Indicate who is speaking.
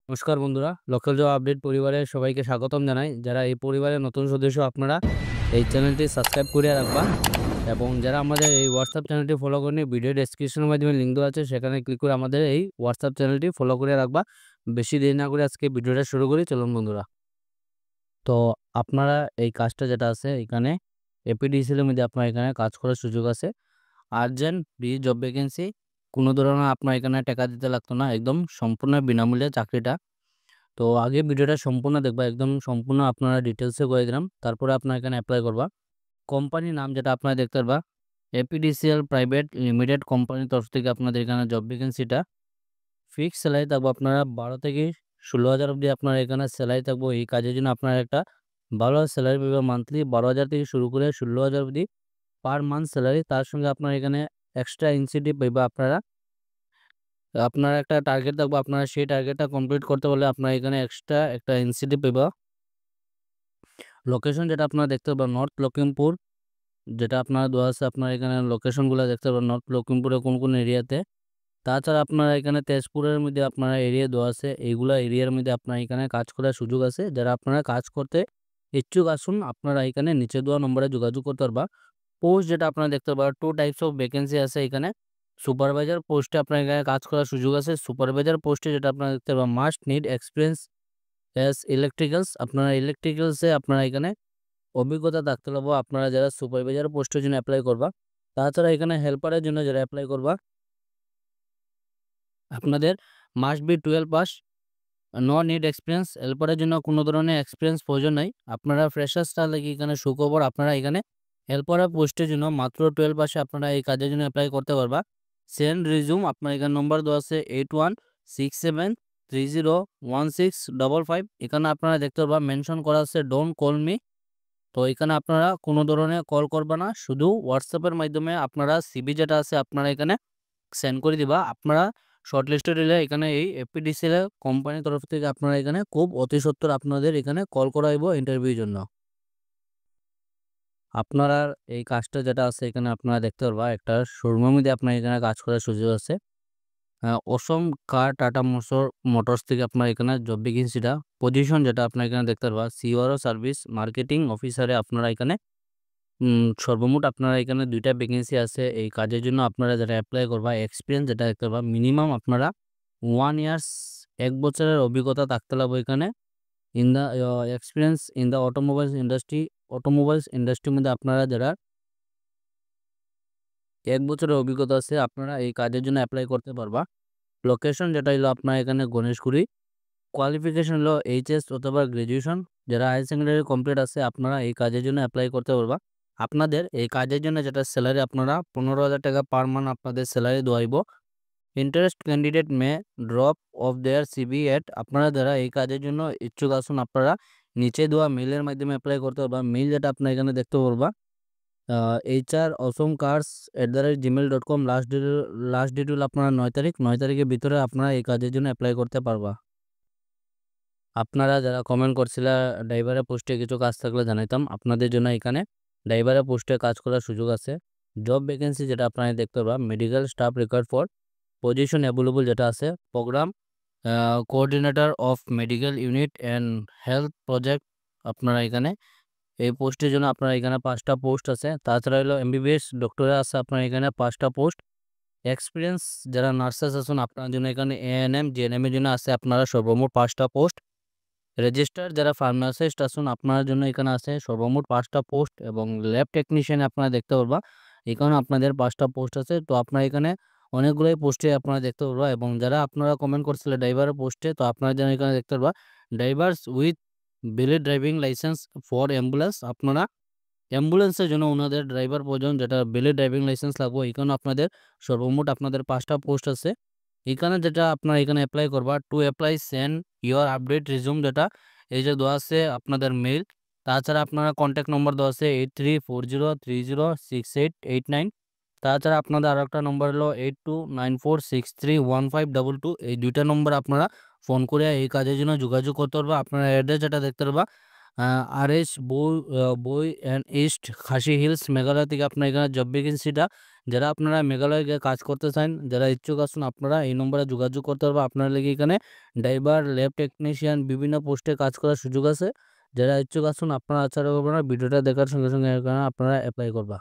Speaker 1: নমস্কার বন্ধুরা, local job update পরিবারের সবাইকে স্বাগতম জানাই। যারা এই পরিবারের নতুন সদস্য আপনারা এই চ্যানেলটি সাবস্ক্রাইব করে রাখবা এবং যারা আমাদের এই হোয়াটসঅ্যাপ চ্যানেলটি ফলো করেনি, ভিডিও ডেসক্রিপশনের মাধ্যমে লিঙ্ক দেওয়া আছে, সেখানে ক্লিক করে আমাদের এই হোয়াটসঅ্যাপ চ্যানেলটি ফলো করে রাখবা। বেশি দেরি না করে আজকে ভিডিওটা শুরু করি, চলুন বন্ধুরা। তো আপনারা এই কাজটা যেটা আছে এখানে এপিডিসিএল এর মধ্যে আপনার এখানে কাজ করার সুযোগ আছে। আর্জেন্ট ফ্রি জব ভ্যাকেন্সি, কোনো ধরনের আপনার এখানে টাকা দিতে লাগতো না, একদম সম্পূর্ণ বিনামূল্যে চাকরিটা। তো আগে ভিডিওটা সম্পূর্ণ দেখবা, একদম সম্পূর্ণ আপনারা ডিটেলসে করে দিলাম, তারপরে আপনার এখানে অ্যাপ্লাই করবা। কোম্পানির নাম যেটা আপনারা দেখতে পারবা, এপিডিসিএল প্রাইভেট লিমিটেড কোম্পানির তরফ থেকে আপনাদের এখানে জব ভ্যাকেন্সিটা। ফিক্সড স্যালারি থাকবো আপনারা 12 থেকে 16 হাজার অবধি আপনার এখানে স্যালারি থাকবো। এই কাজের জন্য আপনারা একটা ভালো স্যালারি পাবে, মান্থলি 12,000 থেকে শুরু করে 16,000 অবধি পার মান্থ স্যালারি। তার সঙ্গে আপনার এখানে এক্সট্রা ইনসেন্টিভ পাইবা আপনারা। আপনার একটা টার্গেট থাকবে, আপনারা সেই টার্গেটটা কমপ্লিট করতে পারলে আপনার এখানে এক্সট্রা একটা ইনসেন্টিভ পাইবা। লোকেশন যেটা আপনারা দেখতে পাবেন নর্থ লখিমপুর, যেটা আপনারা দেওয়া আছে, আপনার এখানে লোকেশনগুলো দেখতে পাবেন নর্থ লখিমপুরে কোন কোন এরিয়াতে। তাছাড়া আপনারা এখানে তেজপুরের মধ্যে আপনারা এরিয়া দেওয়া আছে, এইগুলা এরিয়ার মধ্যে আপনার এখানে কাজ করার সুযোগ আছে। যারা আপনারা কাজ করতে ইচ্ছুক আসুন, আপনারা এখানে নিচে দেওয়া নম্বরে যোগাযোগ করতে পারবা। পোস্ট যেটা আপনারা দেখতে পাবেন, 2 টাইপস অফ ভ্যাকেন্সি আছে এখানে। সুপারভাইজার পোস্টে আপনার এখানে কাজ করার সুযোগ আছে। সুপারভাইজার পোস্টে যেটা আপনারা দেখতে পাবেন, must need experience as electricals, আপনারা ইলেকট্রিক্যালসে আপনারা এখানে অভিজ্ঞতা থাকতে হবে। আপনারা যারা সুপারভাইজার পোস্টের জন্য অ্যাপ্লাই করবা, তাছাড়া এখানে হেল্পারের জন্য যারা অ্যাপ্লাই করবা, আপনাদের must be 12 pass, no need experience. হেল্পারের জন্য কোনো ধরনের এক্সপিরিয়েন্স প্রয়োজন নাই। আপনারা ফ্রেশার্সটা লাগি এখানে সুখবর, আপনারা এখানে হেল্পারের পোস্টের জন্য মাত্র 12 পাসে আপনারা এই কাজের জন্য অ্যাপ্লাই করতে পারবা। সেন্ড রিজিউম, আপনার এখানে নম্বর দেওয়া আছে 8167301655। এখানে আপনারা দেখতে পারবা মেনশন করা আছে ডোন্ট কল মি। তো এখানে আপনারা কোনো ধরনের কল করবা না, শুধু হোয়াটসঅ্যাপের মাধ্যমে আপনারা সিভি যেটা আছে আপনারা এখানে সেন্ড করে দিবা। আপনারা শর্টলিস্টেড হলে এখানে এই এপিডিসিএল কোম্পানির তরফ থেকে আপনারা এখানে খুব অতি সত্বর আপনাদের এখানে কল করা হইব ইন্টারভিউর জন্য। আপনারা এই কাজটা যেটা আছে এখানে আপনারা দেখতে পারবা, একটা শোরুমের মধ্যে আপনার এখানে কাজ করার সুযোগ আছে। অসম কার টাটা মোটরস থেকে আপনার এখানে জব ভ্যাকেন্সিটা। পজিশন যেটা আপনার এখানে দেখতে পারবা, সিওরও সার্ভিস মার্কেটিং অফিসারে আপনারা এখানে সর্বমোট আপনারা এখানে 2টা ভ্যাকেন্সি আছে। এই কাজের জন্য আপনারা যারা অ্যাপ্লাই করবা, এক্সপিরিয়েন্স যেটা দেখতে পারবা, মিনিমাম আপনারা 1 ইয়ার্স 1 বছরের অভিজ্ঞতা থাকতে লাগবে এখানে। In the experience in the automobiles ইন্ডাস্ট্রির মধ্যে আপনারা যারা 1 বছরের অভিজ্ঞতা আছে, আপনারা এই কাজের জন্য অ্যাপ্লাই করতে পারবা। লোকেশন যেটা হলো আপনার এখানে গণেশগুড়ি। কোয়ালিফিকেশন হলো এইচএস অথবা গ্র্যাজুয়েশন। যারা হায়ার সেকেন্ডারি কমপ্লিট আছে, আপনারা এই কাজের জন্য অ্যাপ্লাই করতে পারবা। আপনাদের এই কাজের জন্য যেটা স্যালারি, আপনারা 15,000 টাকা পার মান্থ আপনাদের স্যালারি দেওয়া হইব। Interest candidate may drop off their CV at, আপনারা যারা এই কাজের জন্য ইচ্ছুক আসুন, আপনারা নিচে দেওয়া মেইলের মাধ্যমে অ্যাপ্লাই করতে পারবা। মেইল যেটা আপনার এখানে দেখতে পারবা, hr@gmail.com। লাস্ট ডেট হলো আপনারা 9 তারিখ। 9 তারিখের ভিতরে আপনারা এই কাজের জন্য অ্যাপ্লাই করতে পারবা। আপনারা যারা কমেন্ট করছিলা ড্রাইভারের পোস্টে কিছু কাজ থাকলে জানাইতাম, আপনাদের জন্য এখানে ড্রাইভারের পোস্টে কাজ করার সুযোগ আছে। জব ভ্যাকেন্সি যেটা আপনারা দেখতে পারবা, medical staff required for position available যেটা আছে, programme coordinator of medical unit and health project. আপনারা এখানে এই পোস্টের জন্য আপনারা এখানে 5টা পোস্ট আছে। তাছাড়া হলো এমবিবিএস ডক্টরে আছে আপনার এখানে 5টা পোস্ট। এক্সপিরিয়েন্স যারা নার্সেস আছেন আপনার জন্য এখানে এএনএম জিএনএম এর জন্য আছে আপনারা সর্বমোট 5টা পোস্ট। রেজিস্টার যারা ফার্মাসিস্ট আছেন আপনার জন্য এখানে আছে সর্বমোট 5টা পোস্ট, এবং ল্যাব টেকনিশিয়ান আপনারা দেখতে পারবা, এখানে আপনাদের 5টা পোস্ট আছে। তো আপনারা এখানে অনেকগুলোই পোস্টে আপনারা দেখতে পারবা। এবং যারা আপনারা কমেন্ট করছিলেন ড্রাইভারের পোস্টে, তো আপনারা যেন এখানে দেখতে পারবা drivers with valid driving licence for ambulance. আপনারা অ্যাম্বুলেন্সের জন্য ওনাদের ড্রাইভার প্রয়োজন, যেটা ভ্যালিড ড্রাইভিং লাইসেন্স লাগবে। এখানে আপনাদের সর্বমোট আপনাদের 5টা পোস্ট আছে। এখানে যেটা আপনারা এখানে অ্যাপ্লাই করবা, to apply send your update resume, যেটা এই যে দেওয়া আছে আপনাদের মেইল। তাছাড়া আপনারা কন্ট্যাক্ট নম্বর দেওয়া আছে 8340306889। তাছাড়া আপনাদের আরও একটা নম্বর হলো 8294631522। এই 2টা নম্বর আপনারা ফোন করে এই কাজের জন্য যোগাযোগ করতে পারবা। আপনারা অ্যাড্রেস যেটা দেখতে পারবা, আর.এস. বই and east Khasi hills Meghalaya থেকে আপনার এখানে জব ভ্যাকেন্সিটা যারা আপনারা মেঘালয়ে গিয়ে কাজ করতে চান, যারা ইচ্ছুক আছেন আপনারা এই নম্বরে যোগাযোগ করতে পারবেন। আপনার লাগি এখানে ড্রাইভার, ল্যাব টেকনিশিয়ান বিভিন্ন পোস্টে কাজ করার সুযোগ আছে। যারা ইচ্ছুক আছেন আপনারা আচ্ছা করবেন না, ভিডিওটা দেখার সঙ্গে, সঙ্গে এখানে আপনারা এপ্লাই করবা।